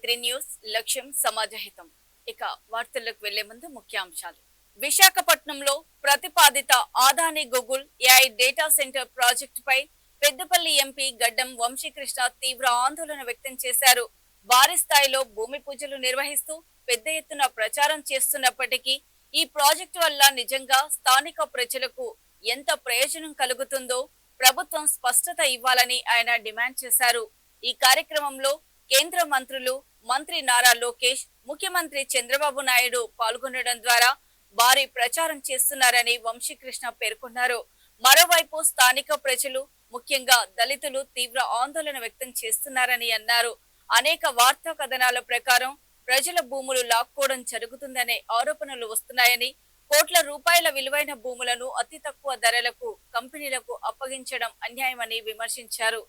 టీవీ3 news లక్ష్యం సమాజహితం. ఇక వార్తలకు వెళ్లే ముందు ముఖ్యాంశాలు. విశాఖపట్నంలో ప్రతిపాదిత Adani Google AI data centre ప్రాజెక్టుపై పెద్దపల్లి ఎంపీ గడ్డం వంశీకృష్ణ తీవ్ర ఆందోళన వ్యక్తం చేశారు. భారీ స్థాయిలో భూమి పూజలు నిర్వహిస్తూ పెద్ద ఎత్తున ప్రచారం చేస్తున్నప్పటికీ ఈ ప్రాజెక్టు వల్ల నిజంగా స్థానిక ప్రజలకు ఎంత ప్రయోజనం కలుగుతుందో ప్రభుత్వం స్పష్టత ఇవ్వాలని ఆయన డిమాండ్ చేశారు. ఈ కార్యక్రమంలో కేంద్ర మంత్రులు మంత్రి నారా లోకేష్, ముఖ్యమంత్రి చంద్రబాబు నాయుడు పాల్గొనడం ద్వారా భారీ ప్రచారం చేస్తున్నారని వంశీకృష్ణ పేర్కొన్నారు. మరోవైపు స్థానిక ప్రజలు, ముఖ్యంగా దళితులు తీవ్ర ఆందోళన వ్యక్తం చేస్తున్నారని అన్నారు. అనేక వార్తా కథనాల ప్రకారం ప్రజల భూములు లాక్కోవడం జరుగుతుందనే ఆరోపణలు వస్తున్నాయని, కోట్ల రూపాయల విలువైన భూములను అతి తక్కువ ధరలకు కంపెనీలకు అప్పగించడం అన్యాయమని విమర్శించారు.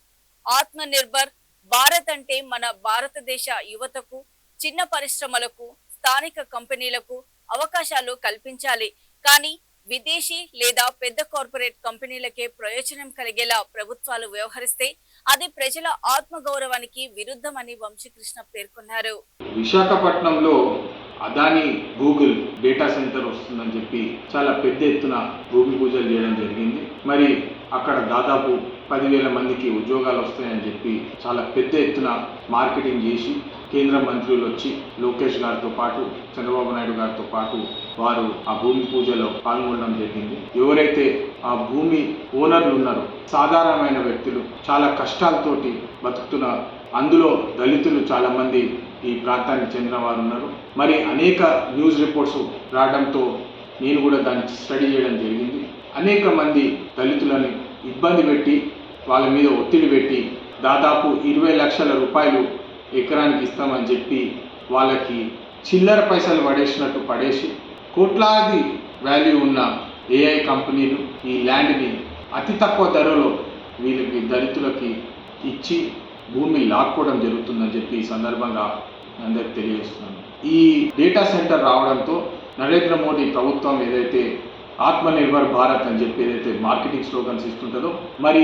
ఆత్మ నిర్భర్ భారత్ అంటే మన భారతదేశ యువతకు, చిన్న పరిశ్రమలకు, స్థానిక కంపెనీలకు అవకాశాలు కల్పించాలి. కానీ విదేశీ లేదా పెద్ద కార్పొరేట్ కంపెనీలకే ప్రయోజనం కలిగేలా ప్రభుత్వాలు వ్యవహరిస్తే అది ప్రజల ఆత్మగౌరవానికి విరుద్ధమని వంశీకృష్ణ పేర్కొన్నారు. విశాఖపట్నంలో అదాని గూగుల్ డేటా సెంటర్ వస్తుందని చెప్పి చాలా పెద్ద ఎత్తున భూమి పూజలు చేయడం జరిగింది. మరి అక్కడ దాదాపు 10,000 మందికి ఉద్యోగాలు వస్తాయని చెప్పి చాలా పెద్ద ఎత్తున మార్కెటింగ్ చేసి కేంద్ర మంత్రులు వచ్చి లోకేష్ గారితో పాటు చంద్రబాబు నాయుడు గారితో పాటు వారు ఆ భూమి పూజలో పాల్గొనడం జరిగింది. ఎవరైతే ఆ భూమి ఓనర్లు ఉన్నారో సాధారణమైన వ్యక్తులు చాలా కష్టాలతోటి బతుకుతున్నారు. అందులో దళితులు చాలా మంది ఈ ప్రాంతానికి చెందిన వారు ఉన్నారు. మరి అనేక న్యూస్ రిపోర్ట్స్ రావడంతో నేను కూడా దాన్ని స్టడీ చేయడం జరిగింది. అనేక మంది దళితులని ఇబ్బంది పెట్టి వాళ్ళ మీద ఒత్తిడి పెట్టి దాదాపు 20 లక్షల రూపాయలు ఎకరానికి ఇస్తామని చెప్పి వాళ్ళకి చిల్లర పైసలు పడేసినట్టు పడేసి కోట్లాది వాల్యూ ఉన్న ఏఐ కంపెనీలు ఈ ల్యాండ్ని అతి తక్కువ ధరలో వీళ్ళకి దళితులకి ఇచ్చి భూమి లాక్కోవడం జరుగుతుందని చెప్పి ఈ సందర్భంగా అందరికి తెలియజేస్తున్నాను. ఈ డేటా సెంటర్ రావడంతో నరేంద్ర మోడీ ప్రభుత్వం ఏదైతే ఆత్మనిర్భర్ భారత్ అని చెప్పి ఏదైతే మార్కెటింగ్ స్లోగన్స్ ఇస్తుంటుందో, మరి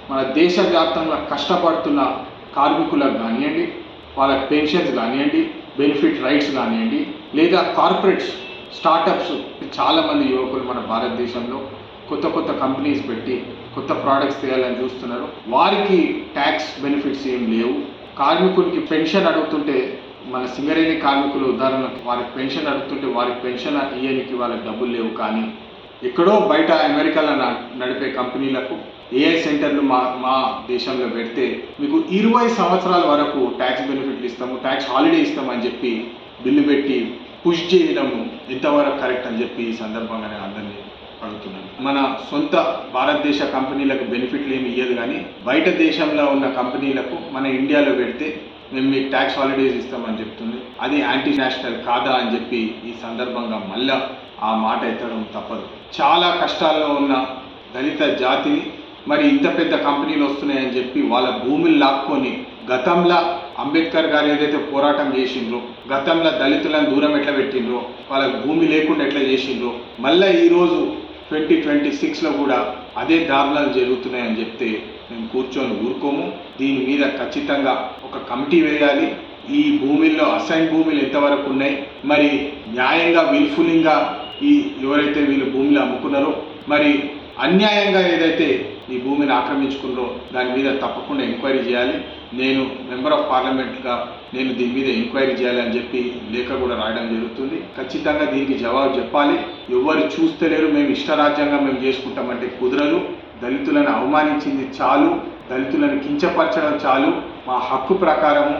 మన దేశవ్యాప్తంగా కష్టపడుతున్న కార్మికులకు కానివ్వండి, వాళ్ళకి పెన్షన్స్ కానివ్వండి, బెనిఫిట్ రైట్స్ కానివ్వండి, లేదా కార్పొరేట్స్ స్టార్టప్స్ చాలామంది యువకులు మన భారతదేశంలో కొత్త కొత్త కంపెనీస్ పెట్టి కొత్త ప్రోడక్ట్స్ చేయాలని చూస్తున్నారు. వారికి ట్యాక్స్ బెనిఫిట్స్ ఏం లేవు. కార్మికులకి పెన్షన్ అడుగుతుంటే మన సింగరేణి కార్మికులు ఉదాహరణకు వారికి పెన్షన్ అడుగుతుంటే వారికి పెన్షన్ ఇయ్యడానికి వాళ్ళకి డబ్బులు లేవు. కానీ ఎక్కడో బయట అమెరికాలో నడిపే కంపెనీలకు ఏఐ సెంటర్లు మా దేశంలో పెడితే మీకు 20 సంవత్సరాల వరకు ట్యాక్స్ బెనిఫిట్లు ఇస్తాము, ట్యాక్స్ హాలిడే ఇస్తామని చెప్పి బిల్లు పెట్టి పుష్ చేయడము ఎంతవరకు కరెక్ట్ అని చెప్పి ఈ సందర్భంగానే అందరినీ అడుగుతున్నాను. మన సొంత భారతదేశ కంపెనీలకు బెనిఫిట్లు ఏమి ఇయ్యదు, కానీ బయట దేశంలో ఉన్న కంపెనీలకు మన ఇండియాలో పెడితే మేము మీకు ట్యాక్స్ హాలిడేస్ ఇస్తామని చెప్తుంది. అది యాంటీ నేషనల్ కాదా అని చెప్పి ఈ సందర్భంగా మళ్ళా ఆ మాట ఎత్తడం తప్పదు. చాలా కష్టాల్లో ఉన్న దళిత జాతిని మరి ఇంత పెద్ద కంపెనీలు వస్తున్నాయని చెప్పి వాళ్ళ భూములు లాక్కొని గతంలో అంబేద్కర్ గారు ఏదైతే పోరాటం చేసిండ్రో, గతంలో దళితులను దూరం ఎట్లా పెట్టిండ్రో, వాళ్ళకి భూమి లేకుండా ఎట్లా చేసిండ్రో, మళ్ళీ ఈరోజు 2026లో కూడా అదే దారుణాలు జరుగుతున్నాయని చెప్తే మేము కూర్చొని ఊరుకోము. దీని మీద ఖచ్చితంగా ఒక కమిటీ వేయాలి. ఈ భూమిల్లో అసైన్ భూములు ఎంతవరకు ఉన్నాయి, మరి న్యాయంగా విల్ఫులింగ్గా ఎవరైతే వీళ్ళు భూమిని అమ్ముకున్నారో, మరి అన్యాయంగా ఏదైతే ఈ భూమిని ఆక్రమించుకున్నారో దాని మీద తప్పకుండా ఎంక్వైరీ చేయాలి. నేను మెంబర్ ఆఫ్ పార్లమెంట్గా నేను దీని మీద ఎంక్వైరీ చేయాలని చెప్పి లేఖ కూడా రాయడం జరుగుతుంది. ఖచ్చితంగా దీనికి జవాబు చెప్పాలి. ఎవరు చూస్తలేరు, మేము ఇష్టరాజ్యంగా మేము చేసుకుంటామంటే కుదరదు. దళితులను అవమానించింది చాలు, దళితులను కించపరచడం చాలు. మా హక్కు ప్రకారము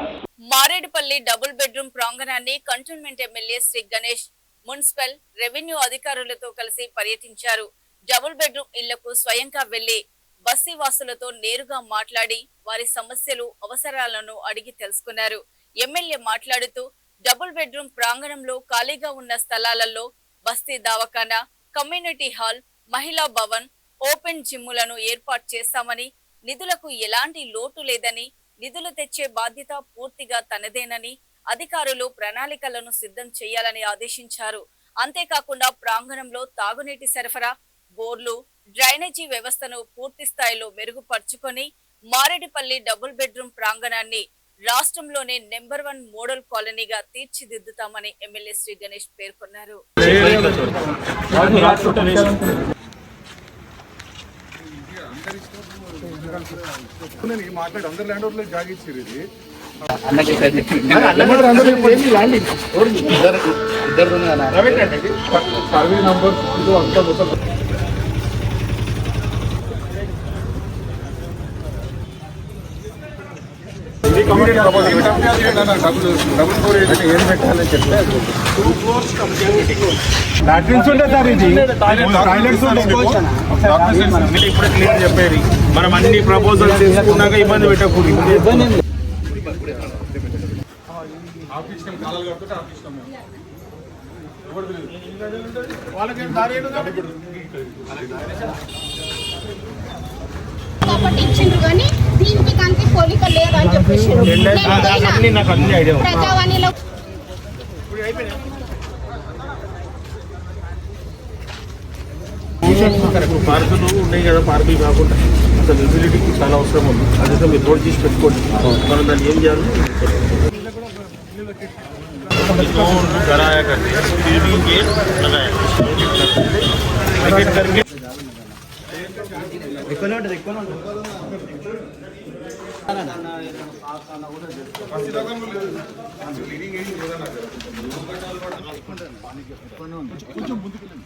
మారేడుపల్లి డబుల్ బెడ్రూమ్ ప్రాంగణాన్ని cantonment MLA Shri Ganesh municipal revenue అధికారులతో కలిసి పర్యటించారు. డబుల్ బెడ్రూమ్ ఇళ్లకు స్వయంగా వెళ్లి బస్తీవాసులతో నేరుగా మాట్లాడి వారి సమస్యలు, అవసరాలను అడిగి తెలుసుకున్నారు. ఎమ్మెల్యే మాట్లాడుతూ డబుల్ బెడ్రూమ్ ప్రాంగణంలో ఖాళీగా ఉన్న స్థలాలలో బస్తీ దవాఖానా, కమ్యూనిటీ హాల్, మహిళా భవన్, ఓపెన్ జిమ్ములను ఏర్పాటు చేస్తామని, నిధులకు ఎలాంటి లోటు లేదని, నిధులు తెచ్చే బాధ్యత పూర్తిగా తనదేనని, అధికారులు ప్రణాళికలను సిద్ధం చేయాలని ఆదేశించారు. అంతేకాకుండా ప్రాంగణంలో తాగునీటి సరఫరా, బోర్లు, డ్రైనేజీ వ్యవస్థను పూర్తి స్థాయిలో మెరుగుపరుచుకొని మారేడుపల్లి డబుల్ బెడ్రూమ్ ప్రాంగణాన్ని రాష్ట్రంలోనే నెంబర్ 1 మోడల్ కాలనీగా తీర్చిదిద్దుతామని ఎమ్మెల్యే శ్రీ గణేష్ పేర్కొన్నారు. లాట్రిన్స్ ఉంటాయి సార్, ఇది టాయిలెట్స్ ఉంటాయి. ఇప్పుడు క్లియర్ చెప్పేది మనం అన్ని ప్రపోజల్స్ చేసుకున్నాక ఇబ్బంది పెట్టకూడదు. కాబట్టి ఇచ్చిండ్రు కానీ దీనికి కంటే పోలిక లేదని చెప్పేసి ప్రజావాణిలో పార్కులు ఉన్నాయి కదా, పార్కులు కాకుండా అసలు ఫెసిలిటీకి చాలా అవసరం ఉంది. అదే మీరు రోడ్ చేసి పెట్టుకోండి, మనం దాన్ని ఏం చేయాలి कराया करते हैं स्पीडिंग गेट लगाया करके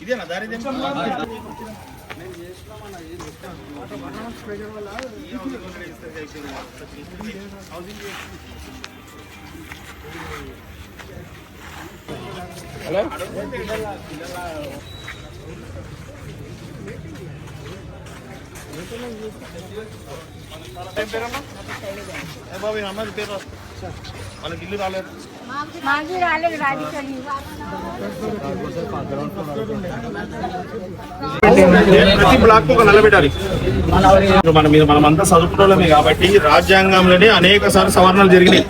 ఇదేనా దారి హలో బాబు అమ్మాయి పేరు వాళ్ళకి ఇల్లు రాలేదు, ప్రతి బ్లాక్ ఒక నిలబెట్టాలి. మనమంతా చదువుకోవడమే కాబట్టి రాజ్యాంగంలోనే అనేక సార్లు సవరణలు జరిగినాయి.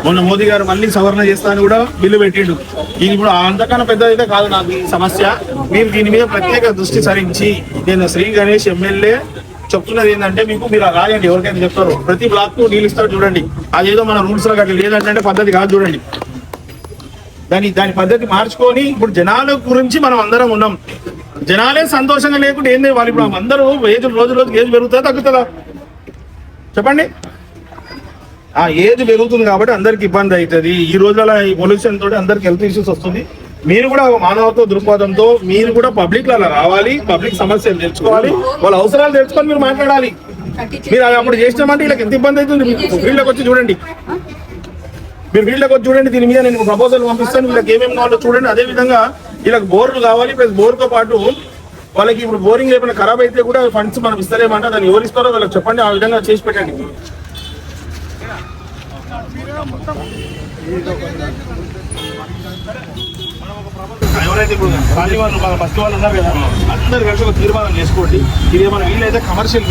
మొన్న మోదీ గారు మళ్ళీ సవరణ చేస్తాను కూడా బిల్లు పెట్టిండు. ఇది ఇప్పుడు అంతకన్నా పెద్ద అయితే కాదు నాకు ఈ సమస్య. మీరు దీని మీద ప్రత్యేక దృష్టి సారించి నేను శ్రీ గణేష్ ఎమ్మెల్యే చెప్తున్నది ఏంటంటే, మీరు రాయండి ఎవరికైతే చెప్తారో ప్రతి బ్లాక్ కు నీళ్ళు ఇస్తారు చూడండి. అదేదో మన రూల్స్ లో అట్లా లేదంటే పద్ధతి కాదు చూడండి. దాని పద్ధతి మార్చుకొని ఇప్పుడు జనాల గురించి మనం అందరం ఉన్నాం. జనాలే సంతోషంగా లేకుండా ఏంది వాళ్ళు ఇప్పుడు అందరూ రోజు రోజుకి ఏజ్ పెరుగుతుందా తగ్గుతుందా చెప్పండి. ఆ ఏజ్ పెరుగుతుంది కాబట్టి అందరికి ఇబ్బంది అవుతుంది. ఈ రోజుల ఈ పొల్యూషన్ తోటి అందరికి హెల్త్ ఇష్యూస్ వస్తుంది. మీరు కూడా మానవత్వ దృక్పథంతో మీరు కూడా పబ్లిక్ లా రావాలి, పబ్లిక్ సమస్యలు తెలుసుకోవాలి, వాళ్ళ అవసరాలు తెలుసుకొని మీరు మాట్లాడాలి. మీరు అది అప్పుడు చేసినామంటే వీళ్ళకి ఎంత ఇబ్బంది అవుతుంది. ఫీల్డ్లోకి వచ్చి చూడండి, మీరు ఫీల్డ్లోకి వచ్చి చూడండి. దీని మీద నేను ప్రపోజల్ పంపిస్తాను, వీళ్ళకి ఏమేమి కావాలో చూడండి. అదే విధంగా వీళ్ళకి బోర్లు కావాలి, ప్లస్ బోర్తో పాటు వాళ్ళకి ఇప్పుడు బోరింగ్ ఏమైనా ఖరాబ్ అయితే కూడా ఫండ్స్ మనం ఇస్తలేమంటే దాన్ని ఎవరు ఇస్తారో వాళ్ళకి చెప్పండి, ఆ విధంగా చేసి పెట్టండి. ఎవరైతే ఇప్పుడు ఖాళీ వాళ్ళు ఫస్ట్ వాళ్ళు ఉన్నారు కదా, అందరు కలిసి ఒక తీర్మానం చేసుకోండి. ఇది ఏమైనా వీళ్ళైతే కమర్షియల్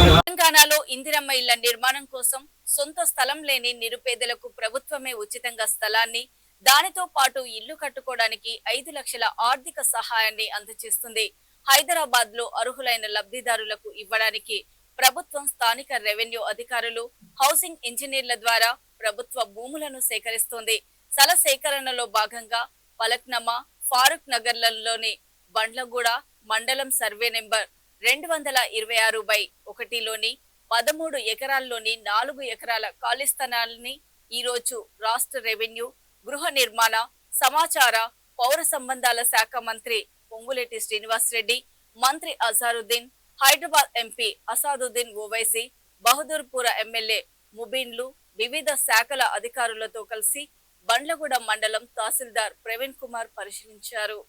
తెలంగాణలో ఇందిరమ్మ ఇళ్ల నిర్మాణం కోసం సొంత స్థలం లేని నిరుపేదలకు ప్రభుత్వమే ఉచితంగా స్థలాన్ని, దానితో పాటు ఇల్లు కట్టుకోవడానికి 5 లక్షల ఆర్థిక సహాయాన్ని అందజేస్తుంది. హైదరాబాద్ లో అర్హులైన లబ్ధిదారులకు ఇవ్వడానికి ప్రభుత్వం స్థానిక రెవెన్యూ అధికారులు, హౌసింగ్ ఇంజనీర్ల ద్వారా ప్రభుత్వ భూములను సేకరిస్తోంది. స్థల సేకరణలో భాగంగా పలక్నమా, ఫారూక్ నగర్లలోని బండ్లగూడ మండలం సర్వే నెంబర్ 226/1లోని 13 ఎకరాల్లోని 4 ఎకరాల ఖాళీ స్థలాన్ని ఈ రోజు రాష్ట్ర రెవెన్యూ, గృహ నిర్మాణ, సమాచార, పౌర సంబంధాల శాఖ మంత్రి పొంగులేటి శ్రీనివాసరెడ్డి, మంత్రి అజారుద్దీన్, హైదరాబాద్ ఎంపీ అసాదుద్దీన్ ఓవైసీ, బహదూర్పుర ఎమ్మెల్యే ముబీన్లు వివిధ శాఖల అధికారులతో కలిసి బండ్లగూడ మండలం తహసీల్దార్ ప్రవీణ్ కుమార్ పరిశీలించారు.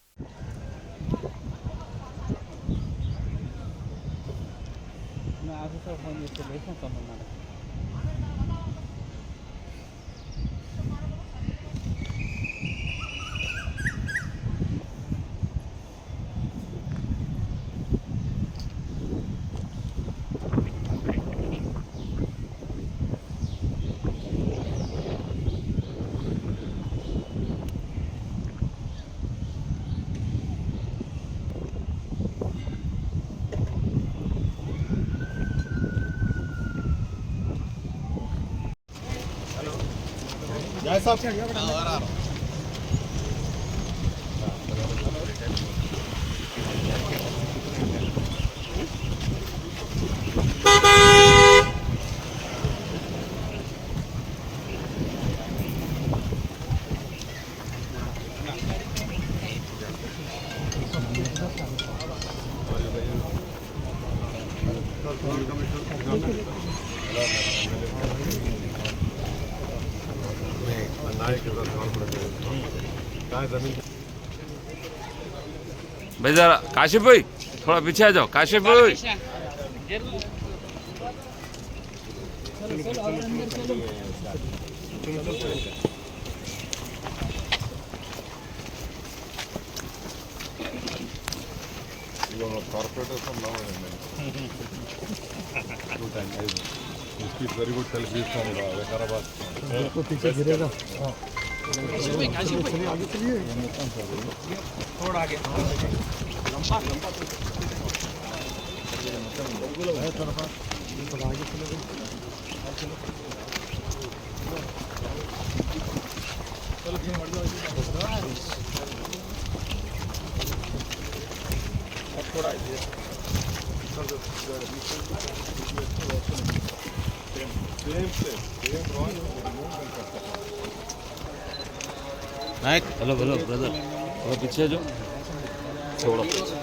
भाई जरा काशिफ भाई थोड़ा पीछे आ जाओ काशिफ भाई very good selfie from Vikarabad पीछे गिरेगा थोड़ा आगे हेलो हेलो ब्रदर थोड़ा पीछे जो थोड़ा पीछे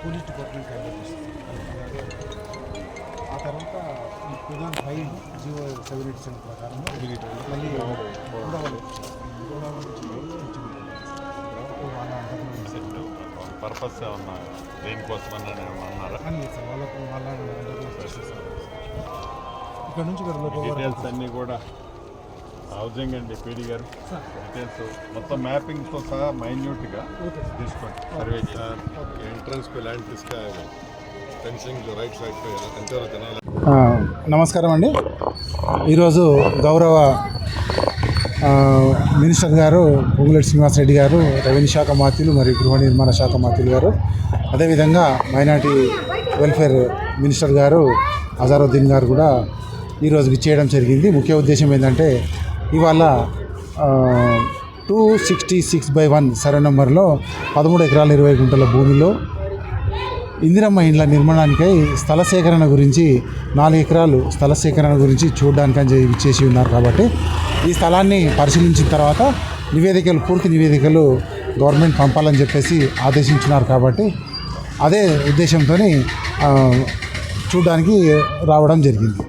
పోలీస్ డిపార్ట్మెంట్ ఆ తర్వాత ప్రధాన 50787 ప్రకారం మళ్ళీ పర్పస్ ఏమన్నా దేనికోసం అన్నారా అని సార్ వాళ్ళకు ఇక్కడ నుంచి డీటెయిల్స్ అన్నీ కూడా హౌసింగ్ అండి పీడీ గారు డీటెయిల్స్ మొత్తం మ్యాపింగ్తో సహా మైన్యూట్గా తీసుకోండి సర్వే ఎంట్రన్స్కి ల్యాండ్ తీసుకోవాలి ఫెన్సింగ్ రైట్ సైడ్ ఎంతవరకు తినాలి. నమస్కారం అండి. ఈరోజు గౌరవ మినిస్టర్ గారు పొంగులేటి శ్రీనివాసరెడ్డి గారు, రెవెన్యూ శాఖ మంత్రులు మరియు గృహ నిర్మాణ శాఖ మంత్రులు గారు, అదేవిధంగా మైనార్టీ వెల్ఫేర్ మినిస్టర్ గారు అజారుద్దీన్ గారు కూడా ఈరోజు విచ్చేయడం జరిగింది. ముఖ్య ఉద్దేశం ఏంటంటే ఇవాళ 266/1 సర్వే నెంబర్లో 13 ఎకరాల 20 గుంటల భూమిలో ఇందిరమ్మ ఇండ్ల నిర్మాణానికై స్థల సేకరణ గురించి 4 ఎకరాలు స్థల సేకరణ గురించి చూడడానికని విచ్చేసి ఉన్నారు. కాబట్టి ఈ స్థలాన్ని పరిశీలించిన తర్వాత పూర్తి నివేదికలు గవర్నమెంట్ పంపాలని చెప్పేసి ఆదేశించున్నారు. కాబట్టి అదే ఉద్దేశంతో చూడడానికి రావడం జరిగింది.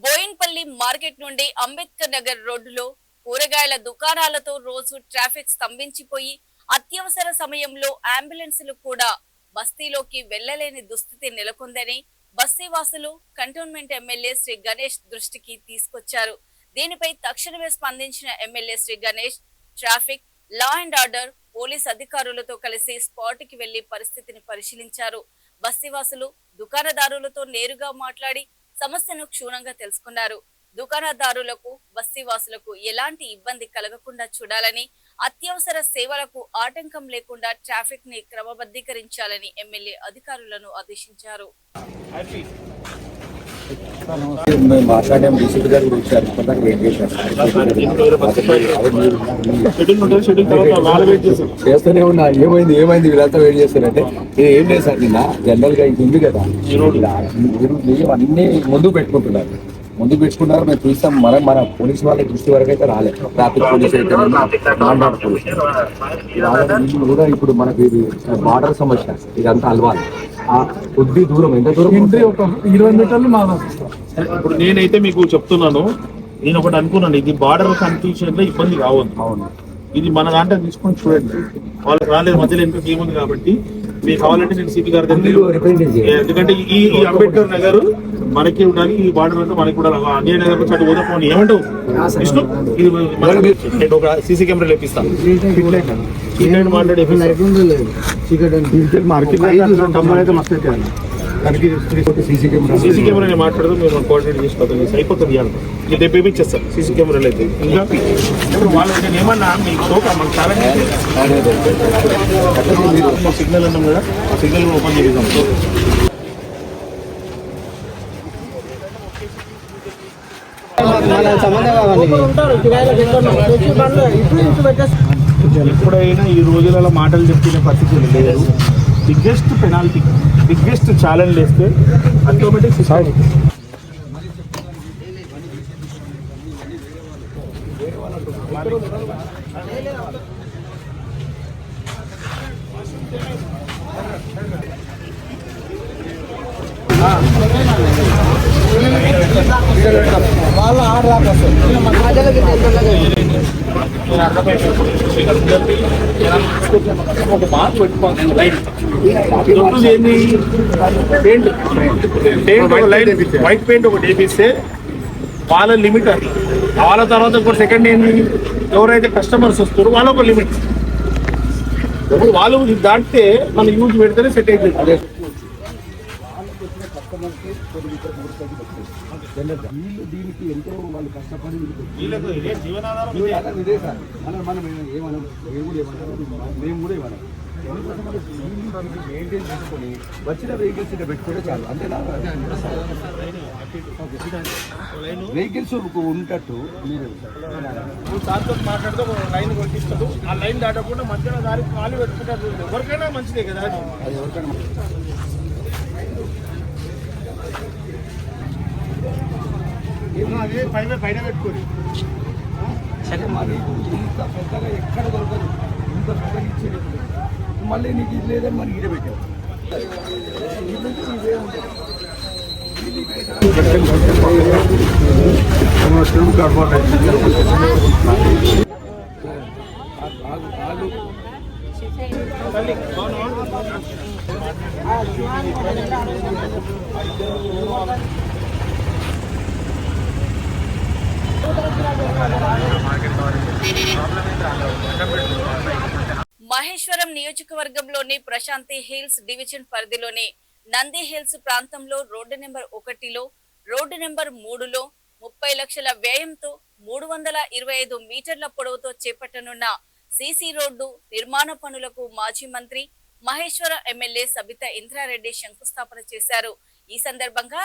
బోయిన్పల్లి మార్కెట్ నుండి అంబేద్కర్ నగర్ రోడ్డులో కూరగాయల దుకాణాలతో రోజు ట్రాఫిక్ స్తంభించిపోయి అత్యవసర సమయంలో అంబులెన్సులు కూడా బస్తీలోకి వెళ్లలేని దుస్థితి నెలకొందని బస్తీవాసులు కంటోన్మెంట్ ఎమ్మెల్యే శ్రీ గణేష్ దృష్టికి తీసుకొచ్చారు. దీనిపై తక్షణమే స్పందించిన MLA Shri Ganesh traffic, law and order, police అధికారులతో కలిసి స్పాట్ కి వెళ్లి పరిస్థితిని పరిశీలించారు. బస్తీవాసులు దుకాణదారులతో నేరుగా మాట్లాడి సమస్యను క్షుణ్ణంగా తెలుసుకున్నారు. దుకాణదారులకు, బస్తీవాసులకు ఎలాంటి ఇబ్బంది కలగకుండా చూడాలని, అత్యవసర సేవలకు ఆటంకం లేకుండా ట్రాఫిక్ ని క్రమబద్ధీకరించాలని ఎమ్మెల్యే అధికారులను ఆదేశించారు. చేస్తూనే ఉన్నా. ఏమైంది వీళ్ళంతా వెయిట్ చేస్తారంటే ఏం లేదు సార్, నిన్న జనరల్ గా ఇది ఉంది కదా, అన్ని ముందు పెట్టుకుంటున్నారు. ముందు పెట్టుకున్నారు, మేము చూస్తాం. మన పోలీసు వాళ్ళ దృష్టి వరకు అయితే రాలేదు. ట్రాఫిక్ పోలీస్ అయితే మాట్లాడు పోలీసు వీళ్ళు కూడా ఇప్పుడు మనకి ఇది బార్డర్ సమస్య, ఇదంతా అలవాలి. కొద్ది దూరం, ఎంత దూరం? 20 మీటర్లు మా ఇప్పుడు నేనైతే మీకు చెప్తున్నాను, నేను ఒకటి అనుకున్నాను, ఇది బార్డర్ కన్ఫ్యూజన్ లో ఇబ్బంది కావద్దు. అవును, ఇది మన దాంట్లో తీసుకొని చూడండి, వాళ్ళకి రాలేదు, మధ్యలో ఇంకా ఏముంది కాబట్టి మీకు కావాలంటే నేను సిపి గారి దగ్గర, ఎందుకంటే ఈ అంబేద్కర్ నగర్ మనకి ఉండాలి, ఈ బార్డర్ అంతా మనకి కూడా అన్యాయ నగర్ నుంచి అటు పోదాం. ఏమంటావు విష్ణు? ఇది ఒక సీసీ కెమెరా లేపిస్తాను, మాట్లాడే సీసీ కెమెరా నేను మాట్లాడదు, మేము కోఆర్డినేట్ చేసుకోవాలి, అయిపోతుంది. ఇది తెప్పించేస్తాం సీసీ కెమెరాలు అయితే. ఇంకా ఇప్పుడు వాళ్ళు ఏమన్నా మీకు షోకా మాకు చాలా సిగ్నల్ అన్నాం కదా, ఆ సిగ్నల్ ఓపెన్ చేద్దాం. ఎప్పుడైనా ఈ రోజులలో మాటలు చెప్తున్న పరిస్థితులు లేదు. బిగ్గెస్ట్ పెనాల్టీ, బిగ్గెస్ట్ ఛాలెంజ్ వేస్తే ఆటోమేటిక్ సొసైటీ వాళ్ళ ఆర్డర్ ఒక మార్క్ పెట్టుకోవాలి. వైట్ పెయింట్ ఒకటి వేపిస్తే వాళ్ళ లిమిట్ అది. వాళ్ళ తర్వాత ఇంకో సెకండ్ ఏంటి, ఎవరైతే కస్టమర్స్ వస్తారో వాళ్ళ ఒక లిమిట్. ఇప్పుడు వాళ్ళు దాటితే మన యూజ్ పెడితేనే సెట్ అవుతుంది. వీళ్ళు దీనికి ఎంతో వాళ్ళు కష్టపడి వీళ్ళకు ఇదే జీవనాధారం. ఇదే సార్, మనం ఏమనం, మేము కూడా ఏమనం. మెయింటైన్ చేసుకొని వచ్చిన వెహికల్స్ ఇక్కడ పెట్టుకుంటే చాలు, అంతేనా? వెహికల్స్ ఉంటట్టు మీరు దాంతో మాట్లాడితే లైన్ కొట్టిస్తాడు, ఆ లైన్ దాటకుండా మధ్యలో దారికి ఖాళీ పెట్టుకుంటారు. ఎవరికైనా మంచిదే కదా అది ఎవరికైనా. అదే పైన పెట్టుకోరు. మరి ఇంత పెద్దగా ఎక్కడ దొరకదు, ఇంత పెద్దగా ఇచ్చేది మళ్ళీ నీకు ఇది లేదని మరి ఇదే పెట్టావు. మహేశ్వరం నియోజకవర్గంలోని ప్రశాంతి హిల్స్ డివిజన్ పరిధిలోని నంది హిల్స్ ప్రాంతంలో రోడ్డు నెంబర్ 1లో, రోడ్డు నెంబర్ 3లో 30 లక్షల వ్యయంతో 325 మీటర్ల పొడవుతో చేపట్టనున్న సీసీ రోడ్డు నిర్మాణ పనులకు మాజీ మంత్రి మహేశ్వరం ఎమ్మెల్యే సబితా ఇంద్రారెడ్డి శంకుస్థాపన చేశారు. ఈ సందర్భంగా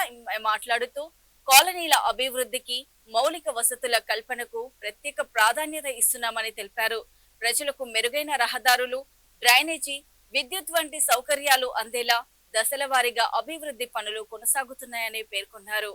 మాట్లాడుతూ కాలనీల అభివృద్ధికి, మౌలిక వసతుల కల్పనకు ప్రత్యేక ప్రాధాన్యత ఇస్తున్నామని తెలిపారు. ప్రజలకు మెరుగైన రహదారులు, డ్రైనేజీ, విద్యుత్ వంటి సౌకర్యాలు అందేలా దశల వారీగా అభివృద్ధి పనులు కొనసాగుతున్నాయని పేర్కొన్నారు.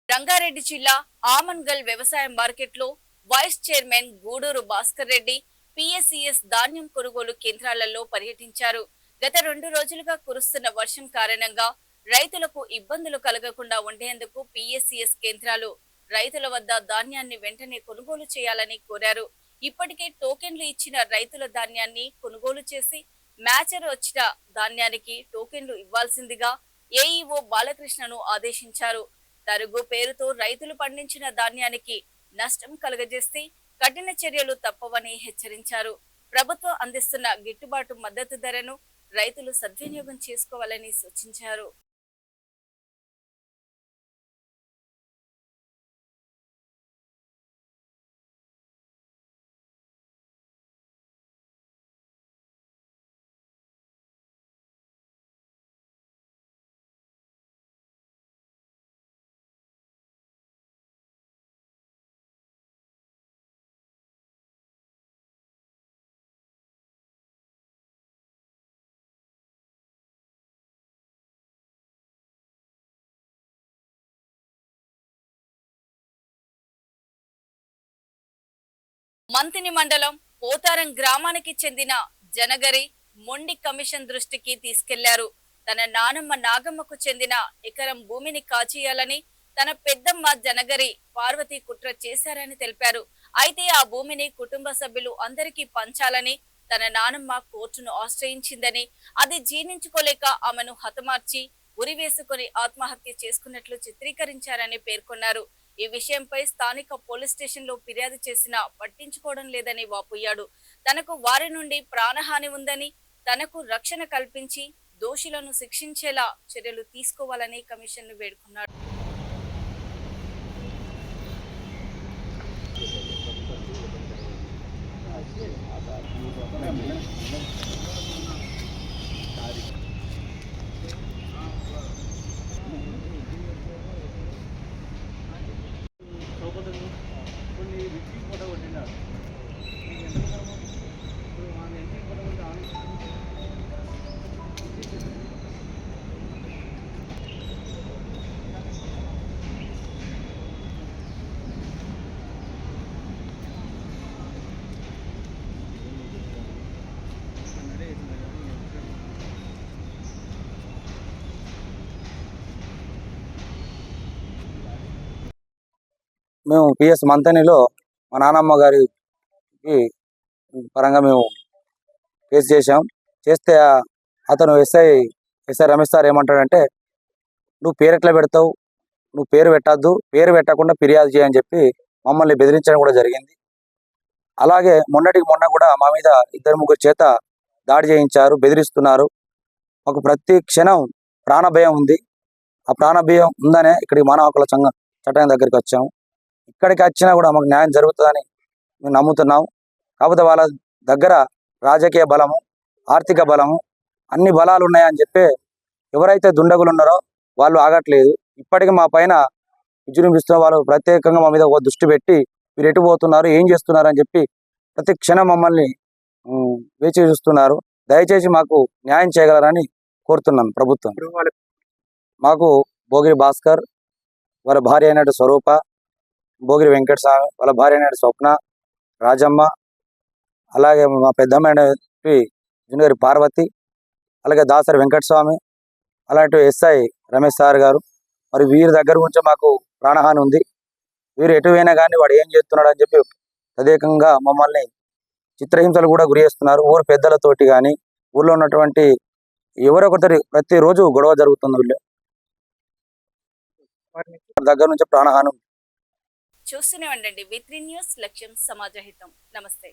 రంగారెడ్డి జిల్లా ఆమన్గల్ వ్యవసాయ మార్కెట్ లో vice chairman Guduru Bhaskar Reddy PSCS ధాన్యం కొనుగోలు కేంద్రాలలో పర్యటించారు. గత 2 రోజులుగా కురుస్తున్న వర్షం కారణంగా రైతులకు ఇబ్బందులు కలగకుండా ఉండేందుకు పిఎస్సిఎస్ కేంద్రాలు రైతుల వద్ద ధాన్యాన్ని వెంటనే కొనుగోలు చేయాలని కోరారు. ఇప్పటికే టోకెన్లు ఇచ్చిన రైతుల ధాన్యాన్ని కొనుగోలు చేసి మ్యాచర్ వచ్చిన ధాన్యానికి టోకెన్లు ఇవ్వాల్సిందిగా ఏఈఓ బాలకృష్ణను ఆదేశించారు. తరుగు పేరుతో రైతులు పండించిన ధాన్యానికి నష్టం కలుగజేస్తే కఠిన చర్యలు తప్పవని హెచ్చరించారు. ప్రభుత్వం అందిస్తున్న గిట్టుబాటు మద్దతు ధరను రైతులు సద్వినియోగం చేసుకోవాలని సూచించారు. మంతిని మండలం పోతారం గ్రామానికి చెందిన జనగరి మొండి కమిషన్ దృష్టికి తీసుకెళ్లారు. తన నానమ్మ నాగమ్మకు చెందిన ఎకరం భూమిని కాజేయాలని తన పెద్దమ్మ జనగరి పార్వతి కుట్ర చేశారని తెలిపారు. అయితే ఆ భూమిని కుటుంబ సభ్యులు అందరికీ పంచాలని తన నానమ్మ కోర్టును ఆశ్రయించిందని, అది జీర్ణించుకోలేక ఆమెను హతమార్చి ఉరివేసుకుని ఆత్మహత్య చేసుకున్నట్లు చిత్రీకరించారని పేర్కొన్నారు. ఈ విషయంపై స్థానిక పోలీస్ స్టేషన్ లో ఫిర్యాదు చేసినా పట్టించుకోవడం లేదని వాపోయాడు. తనకు వారి నుండి ప్రాణహాని ఉందని, తనకు రక్షణ కల్పించి దోషులను శిక్షించేలా చర్యలు తీసుకోవాలని కమిషన్ ను వేడుకున్నాడు. మేము పిఎస్ మంతనిలో మా నాన్నమ్మ గారికి పరంగా మేము కేసు చేస్తే అతను ఎస్ఐ రమేష్ సార్ ఏమంటాడంటే, నువ్వు పేరు ఎట్లా పెడతావు, నువ్వు పేరు పెట్టద్దు, పేరు పెట్టకుండా ఫిర్యాదు చేయని చెప్పి మమ్మల్ని బెదిరించడం కూడా జరిగింది. అలాగే మొన్న కూడా మా మీద 2-3 చేత దాడి చేయించారు, బెదిరిస్తున్నారు. మాకు ప్రతి క్షణం ప్రాణభయం ఉంది. ఆ ప్రాణభయం ఉందనే ఇక్కడికి మానవ హక్కుల చట్టం దగ్గరికి వచ్చాము. ఇక్కడికి వచ్చినా కూడా మాకు న్యాయం జరుగుతుందని మేము నమ్ముతున్నాం. కాకపోతే వాళ్ళ దగ్గర రాజకీయ బలము, ఆర్థిక బలము, అన్ని బలాలు ఉన్నాయని చెప్పి ఎవరైతే దుండగులు ఉన్నారో వాళ్ళు ఆగట్లేదు. ఇప్పటికీ మా పైన విజృంభిస్తున్న వాళ్ళు ప్రత్యేకంగా మా మీద ఒక దృష్టి పెట్టి మీరు ఎటు పోతున్నారు, ఏం చేస్తున్నారు అని చెప్పి ప్రతి క్షణం మమ్మల్ని వేచి చూస్తున్నారు. దయచేసి మాకు న్యాయం చేయగలరని కోరుతున్నాను ప్రభుత్వం. మాకు భోగిరి భాస్కర్, వాళ్ళ భార్య అయినట్టు స్వరూప, భోగిరి వెంకటస్వామి, వాళ్ళ భార్య అయినట్టు స్వప్న, రాజమ్మ, అలాగే మా పెద్దమ్మ జునియర్ పార్వతి, అలాగే దాసరి వెంకటస్వామి, అలాంటి ఎస్ఐ రమేష్ సార్ గారు. మరి వీరి దగ్గర నుంచి మాకు ప్రాణహాని ఉంది. వీరు ఎటు అయినా కానీ వాడు ఏం చేస్తున్నాడు అని చెప్పి తదేకంగా మమ్మల్ని చిత్రహింసలు కూడా గురి చేస్తున్నారు. ఊరు పెద్దలతోటి కానీ ఊర్లో ఉన్నటువంటి ఎవరొకరి ప్రతిరోజు గొడవ జరుగుతుంది. వీళ్ళు దగ్గర నుంచి ప్రాణహాని. చూస్తూనే ఉండండి V3 న్యూస్, లక్ష్యం సమాజహితం. నమస్తే.